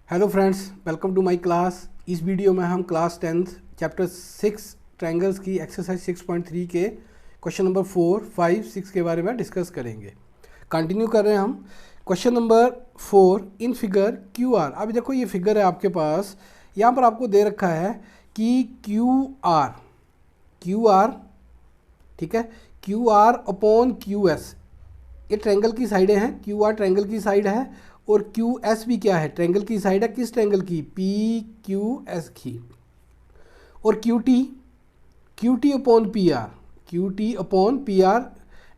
Hello friends, welcome to my class. इस video में हम क्लास 10th चैप्टर 6 ट्रायंगल्स की एक्सरसाइज 6.3 के क्वेश्चन नंबर 4, 5, 6 के बारे में डिस्कस करेंगे। कंटिन्यू कर रहे हैं हम। Question number 4, in figure Q R. अभी देखो ये फिगर है आपके पास, यहाँ पर आपको दे रखा है कि क्यू आर ठीक है, Q R upon Q S, ये ट्रायंगल की साइडें हैं। क्यू आर ट्रायंगल की साइड है और क्यू एस भी क्या है, ट्रायंगल की साइड है। किस ट्रायंगल की? पी क्यू एस की। और Q T upon P R, Q T upon P R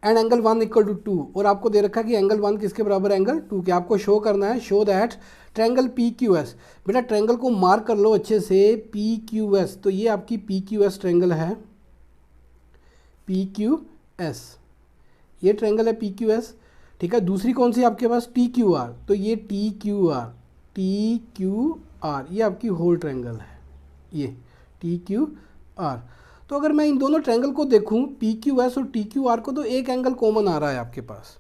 and angle 1 equal to 2। और आपको दे रखा है कि एंगल 1 किसके बराबर है? एंगल 2 के। आपको शो करना है, show that triangle P Q S. बेटा ट्रायंगल को मार्क कर लो अच्छे से, पी क्यू एस। तो ये आपकी पी क्यू एस ट्रायंगल है, पी क्यू एस, ये ट्रायंगल है पी क्यू एस। ठीक है, दूसरी कौन सी आपके पास? T Q R. तो ये टी क्यू आर, ये आपकी होल ट्रायंगल है, ये टी क्यू आर। तो अगर मैं इन दोनों ट्रायंगल को देखूं, पी क्यू एस और टी क्यू आर को, तो एक एंगल कॉमन आ रहा है आपके पास।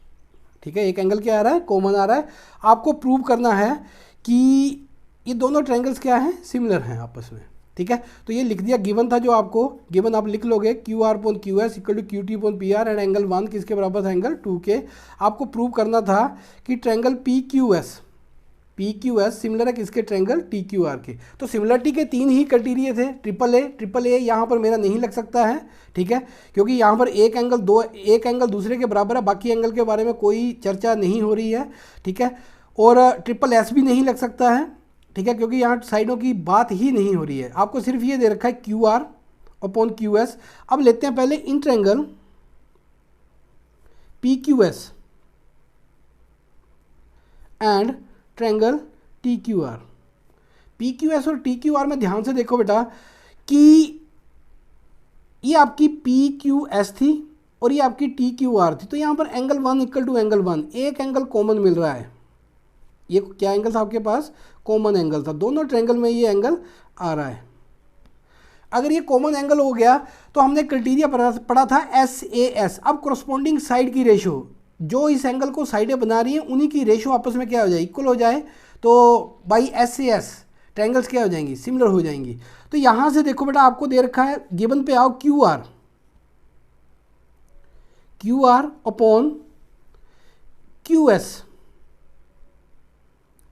ठीक है, एक एंगल क्या आ रहा है? कॉमन आ रहा है। आपको प्रूव करना है कि ये दोनों ट्रायंगल्स क्या हैं? सिमिलर हैं आपस में। ठीक है, तो ये लिख दिया, गिवन था जो आपको, गिवन आप लिख लोगे Q R upon Q S equal to Q T upon P R and angle 1 किसके बराबर था? एंगल 2 के। आपको प्रूव करना था कि triangle P Q S similar है किसके? ट्रायंगल टी क्यू आर के। तो सिमिलरिटी के 3 ही क्राइटेरिया थे। ट्रिपल ए यहाँ पर मेरा नहीं लग सकता है, ठीक है, क्योंकि यहाँ पर एक एंगल दूसरे के बराबर है, बाकी एंगल के बारे में कोई चर्चा नहीं हो रही है। ठीक है, और ट्रिपल एस भी नहीं लग सकता है, ठीक है, क्योंकि यहाँ साइडों की बात ही नहीं हो रही है। आपको सिर्फ ये दे रखा है Q R upon Q S. अब लेते हैं पहले in triangle P Q S and triangle T Q R. P Q S और टी क्यू आर में ध्यान से देखो बेटा कि ये आपकी पी क्यू एस थी और ये आपकी टी क्यू आर थी। तो यहाँ पर एंगल 1 इक्वल टू एंगल 1, एक एंगल कॉमन मिल रहा है। ये क्या एंगल था आपके पास? कॉमन एंगल था, दोनों ट्रायंगल में ये एंगल आ रहा है। अगर ये कॉमन एंगल हो गया तो हमने क्राइटेरिया पढ़ा था एस ए एस। अब कोरस्पॉन्डिंग साइड की रेशो, जो इस एंगल को साइडें बना रही हैं उन्हीं की रेशो आपस में क्या हो जाए? इक्वल हो जाए। तो by S A S triangles क्या हो जाएंगी? सिमिलर हो जाएंगी। तो यहाँ से देखो बेटा, आपको दे रखा है, गिवन पे आओ, Q R upon Q S,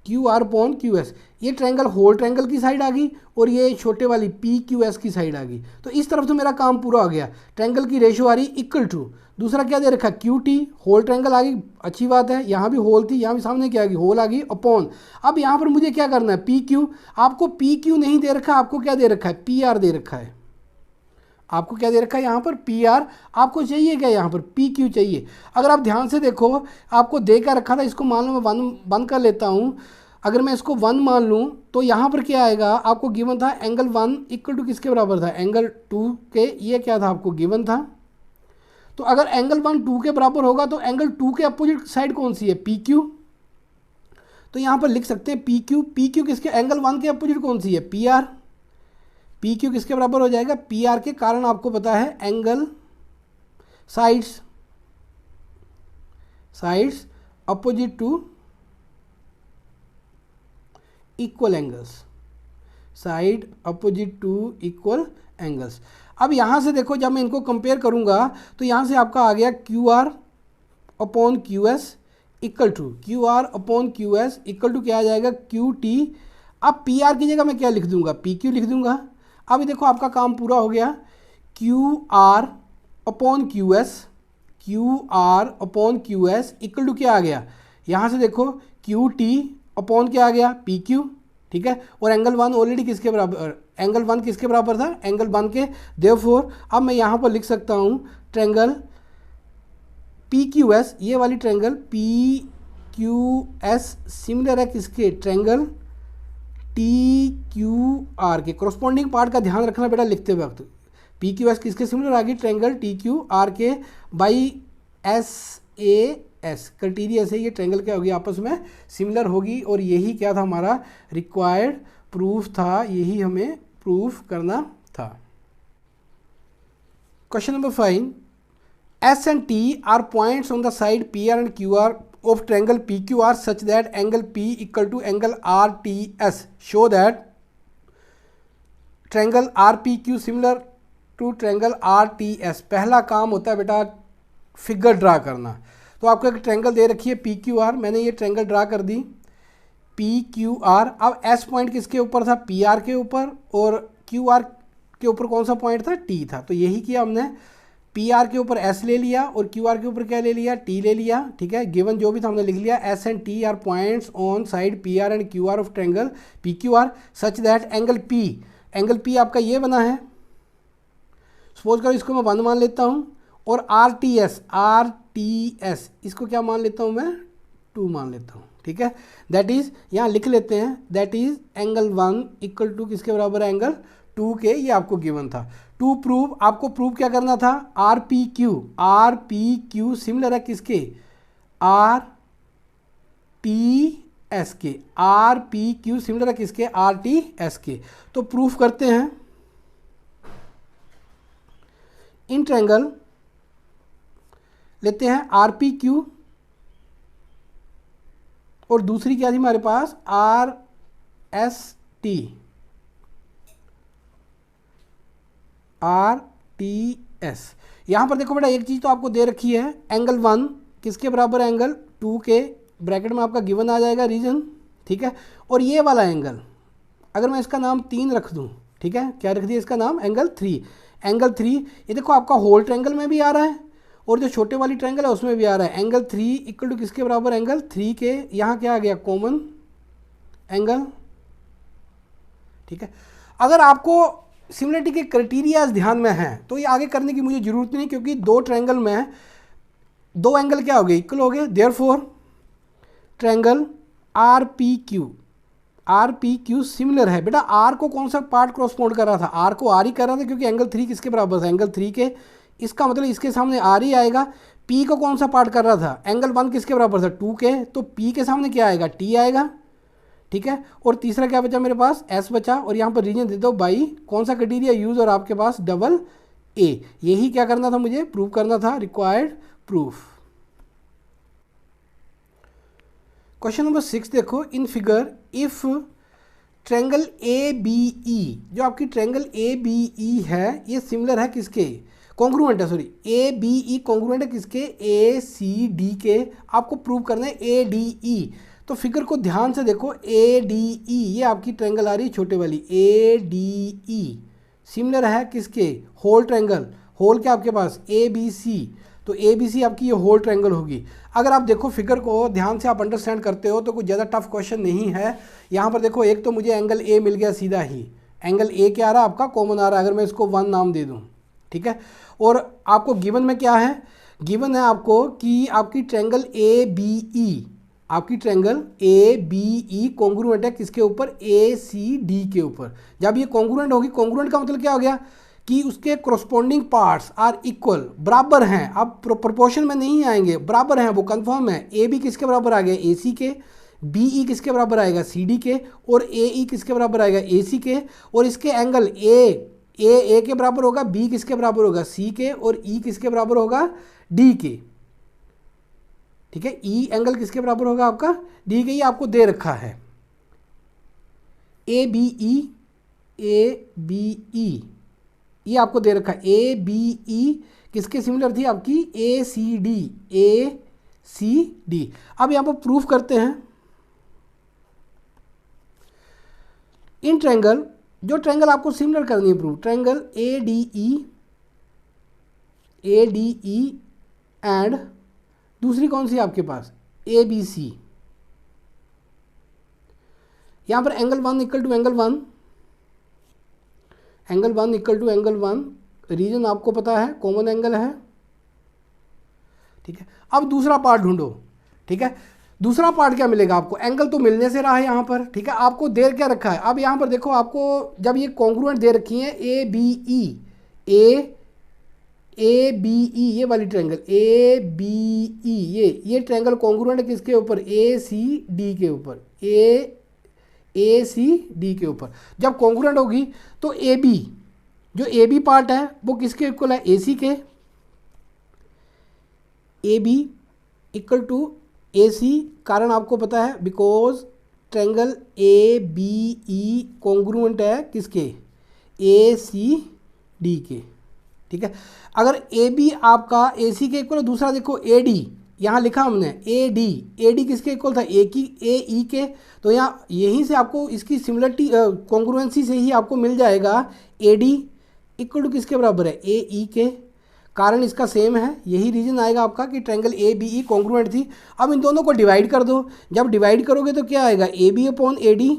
Q R upon Q S. ये ट्रायंगल होल ट्रायंगल की साइड आ गई और ये छोटे वाली पी क्यू एस की साइड आ गई। तो इस तरफ तो मेरा काम पूरा हो गया। ट्रायंगल की रेशो आ रही इक्वल टू, दूसरा क्या दे रखा है? क्यू टी, होल ट्रायंगल आ गई, अच्छी बात है। यहाँ भी होल थी, यहाँ भी सामने क्या आ गई? होल आ गई, अपॉन। अब यहाँ पर मुझे क्या करना है? P Q. आपको पी क्यू नहीं दे रखा, आपको क्या दे रखा है? पी आर दे रखा है। आपको क्या दे रखा है यहाँ पर? P R. आपको चाहिए क्या? यहाँ पर पी क्यू चाहिए। अगर आप ध्यान से देखो, आपको दे कर रखा था, इसको मान लो मैं 1 बंद कर लेता हूँ। अगर मैं इसको 1 मान लूँ तो यहाँ पर क्या आएगा? आपको गिवन था एंगल 1 इक्वल टू किसके बराबर था? एंगल 2 के। ये क्या था? आपको गिवन था। तो अगर एंगल 1 2 के बराबर होगा तो एंगल 2 के अपोजिट साइड कौन सी है? P Q. तो यहाँ पर लिख सकते हैं पी क्यू किसके? एंगल 1 के अपोजिट कौन सी है? P R. पी क्यू किसके बराबर हो जाएगा? पी आर के। कारण आपको पता है angle sides opposite to equal angles, side opposite to equal angles. अब यहाँ से देखो, जब मैं इनको कंपेयर करूँगा तो यहाँ से आपका आ गया Q R upon Q S equal to, Q R upon Q S equal to क्या आ जाएगा? Q T. अब पी आर की जगह मैं क्या लिख दूंगा? पी क्यू लिख दूंगा। अब देखो आपका काम पूरा हो गया। Q R upon Q S, Q R upon Q S equal to क्या आ गया? यहाँ से देखो क्यू टी अपॉन क्या आ गया? P Q. ठीक है, और एंगल 1 ऑलरेडी किसके बराबर? एंगल 1 किसके बराबर था? एंगल 1 के। देयरफॉर अब मैं यहाँ पर लिख सकता हूँ ट्रायंगल पी क्यू एस, ये वाली triangle P Q S similar है किसके? ट्रायंगल टी क्यू आर के। कोरस्पॉन्डिंग पार्ट का ध्यान रखना बेटा लिखते वक्त। पी क्यू एस किसके सिमिलर आ गई? ट्रायंगल टी क्यू आर के by S A S. Criteria से ये ट्रायंगल क्या होगी? आपस में सिमिलर होगी। और यही क्या था? हमारा रिक्वायर्ड प्रूफ था, यही हमें प्रूफ करना था। Question number 5, S and T R points on the side P R and Q R of triangle PQR such that angle P equal to angle RTS. Show that triangle RPQ similar to triangle RTS. पहला काम होता है बेटा figure draw करना। तो आपको एक triangle दे रखी है PQR, मैंने ये ट्रायंगल ड्रा कर दी PQR। अब S पॉइंट किसके ऊपर था? PR के ऊपर, और QR के ऊपर कौन सा पॉइंट था? T था। तो यही किया हमने, PR के ऊपर S ले लिया और QR के ऊपर क्या ले लिया? T ले लिया। ठीक है, गिवन जो भी था हमने लिख लिया। S and T are points on side PR and QR of triangle PQR such that angle P आपका ये बना है, सपोज करो इसको मैं 1 मान लेता हूँ, और RTS इसको क्या मान लेता हूँ मैं? 2 मान लेता हूँ। ठीक है, दैट इज, यहाँ लिख लेते हैं, that is angle 1 equal to किसके बराबर है? एंगल 2 के। ये आपको गिवन था। टू प्रूव, आपको प्रूव क्या करना था? RPQ सिमिलर है किसके? RTS के। RPQ सिमिलर है किसके? RTS के। तो प्रूफ करते हैं। इन ट्रायंगल लेते हैं RPQ, और दूसरी क्या थी हमारे पास? RTS। यहां पर देखो बेटा, एक चीज तो आपको दे रखी है, एंगल 1 किसके बराबर है? एंगल 2 के। ब्रैकेट में आपका गिवन आ जाएगा रीजन। ठीक है, और ये वाला एंगल अगर मैं इसका नाम 3 रख दूं, ठीक है, क्या रख दिया इसका नाम? एंगल 3। एंगल 3 ये देखो आपका होल ट्रायंगल में भी आ रहा है, और जो छोटे वाली ट्रायंगल है उसमें भी आ रहा है। एंगल 3 इक्वल टू किसके बराबर? एंगल 3 के। यहाँ क्या आ गया? Common angle. ठीक है, अगर आपको सिमिलरिटी के क्राइटेरिया ध्यान में हैं तो ये आगे करने की मुझे जरूरत नहीं, क्योंकि 2 ट्रायंगल में 2 एंगल क्या हो गए? इक्वल हो गए। देयरफॉर ट्रायंगल RPQ सिमिलर है। बेटा R को कौन सा पार्ट क्रॉसपोंड कर रहा था? R को R ही कर रहा था, क्योंकि एंगल 3 किसके बराबर था? एंगल 3 के। इसका मतलब इसके सामने R ही आएगा। P को कौन सा पार्ट कर रहा था? एंगल 1 किसके बराबर था? 2 के। तो P के सामने क्या आएगा? T आएगा। ठीक है, और तीसरा क्या बचा मेरे पास? S बचा, और यहाँ पर रीजन दे दो बाई कौन सा क्राइटेरिया यूज, और आपके पास डबल A। यही क्या करना था मुझे? प्रूव करना था, रिक्वायर्ड प्रूफ। क्वेश्चन नंबर 6 देखो, in figure if triangle ABE, जो आपकी ट्रायंगल ABE है, ये सिमिलर है किसके? कॉन्ग्रुएंट है, सॉरी, ABE कॉन्ग्रुएंट है किसके? ACD के। आपको प्रूव करना है ADE। तो फिगर को ध्यान से देखो, ADE ये आपकी ट्रायंगल आ रही है छोटे वाली, ADE सिमिलर है किसके? Whole triangle. होल क्या आपके पास? ABC। तो ABC आपकी ये होल ट्रायंगल होगी। अगर आप देखो फिगर को ध्यान से, आप अंडरस्टैंड करते हो तो कुछ ज़्यादा टफ क्वेश्चन नहीं है। यहाँ पर देखो, एक तो मुझे एंगल A मिल गया सीधा ही, एंगल A क्या आ रहा है आपका? कॉमन आ रहा है, अगर मैं इसको 1 नाम दे दूँ। ठीक है, और आपको गिवन में क्या है? गिवन है आपको कि आपकी ट्रायंगल ABE कॉन्ग्रुएंट है किसके ऊपर? ACD के ऊपर। जब ये कॉन्ग्रुएंट होगी, कॉन्ग्रुएंट का मतलब क्या हो गया? कि उसके कोरस्पॉन्डिंग पार्ट्स आर इक्वल, बराबर हैं। अब प्रोपोर्शन में नहीं आएंगे, बराबर हैं, वो कंफर्म है। AB किसके बराबर आ गया? AC के। BE किसके बराबर आएगा? CD के। और AE किसके बराबर आएगा? AC के। और इसके एंगल A के बराबर होगा, B किसके बराबर होगा? C के। और E किसके बराबर होगा? D के। ठीक है, E एंगल किसके बराबर होगा आपका? D के। ये आपको दे रखा है। ABE ये आपको दे रखा है। ABE किसके सिमिलर थी आपकी? ACD। अब यहाँ पर प्रूफ करते हैं। इन ट्रायंगल, जो ट्रायंगल आपको सिमिलर करनी है प्रूफ, ट्रायंगल ADE एंड दूसरी कौन सी आपके पास? ABC। यहाँ पर angle 1 equal to angle 1, angle 1 equal to angle 1, reason आपको पता है, कॉमन एंगल है। ठीक है, अब दूसरा पार्ट ढूंढो। ठीक है, दूसरा पार्ट क्या मिलेगा आपको? एंगल तो मिलने से रहा है यहाँ पर। ठीक है, आपको दे क्या रखा है? अब यहाँ पर देखो, आपको जब ये कॉन्ग्रुएंट दे रखी है ABE ये वाली ट्रायंगल ABE, ये ट्रायंगल कॉन्ग्रुएंट है किसके ऊपर? ACD के ऊपर। ACD के ऊपर जब कॉन्ग्रुएंट होगी तो AB, जो AB पार्ट है वो किसके इक्वल है? AC के। AB equal to A C, कारण आपको पता है because triangle A B E congruent है किसके, ए सी डी के, ठीक है। अगर ए बी आपका ए सी के इक्वल है, दूसरा देखो ए डी, यहाँ लिखा हमने ए डी किसके इक्वल था, ए ई के, तो यहाँ यहीं से आपको इसकी सिमिलरिटी कॉन्ग्रुएंसी से ही आपको मिल जाएगा ए डी इक्वल टू किसके बराबर है, ए ई के, कारण इसका सेम है, यही रीजन आएगा आपका कि triangle A B E congruent थी। अब इन दोनों को डिवाइड कर दो, जब डिवाइड करोगे तो क्या आएगा, A B upon A D,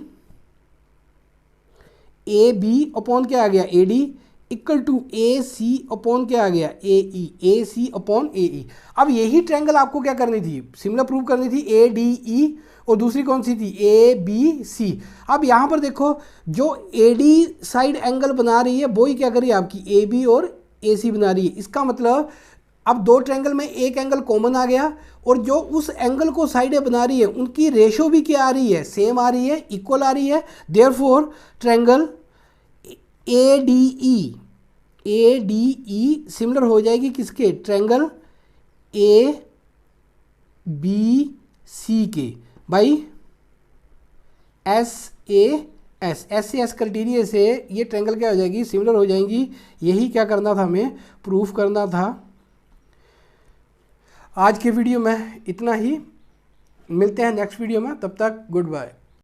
A B upon क्या आ गया A D equal to A C upon क्या आ गया ए सी अपॉन ए ई। अब यही ट्रायंगल आपको क्या करनी थी, सिमिलर प्रूव करनी थी, ए डी ई, और दूसरी कौन सी थी, ए बी सी। अब यहाँ पर देखो जो ए डी साइड एंगल बना रही है वो ही क्या कर रही है आपकी ए बी और ए सी बना रही है। इसका मतलब अब दो ट्रायंगल में एक एंगल कॉमन आ गया, और जो उस एंगल को साइडें बना रही है उनकी रेशो भी क्या आ रही है, सेम आ रही है, इक्वल आ रही है। Therefore triangle A D E similar हो जाएगी किसके, ट्रायंगल ए बी सी के भाई एस से एस क्राइटेरिया से ये ट्रायंगल क्या हो जाएगी, सिमिलर हो जाएंगी। यही क्या करना था, हमें प्रूफ करना था। आज के वीडियो में इतना ही, मिलते हैं नेक्स्ट वीडियो में, तब तक गुड बाय।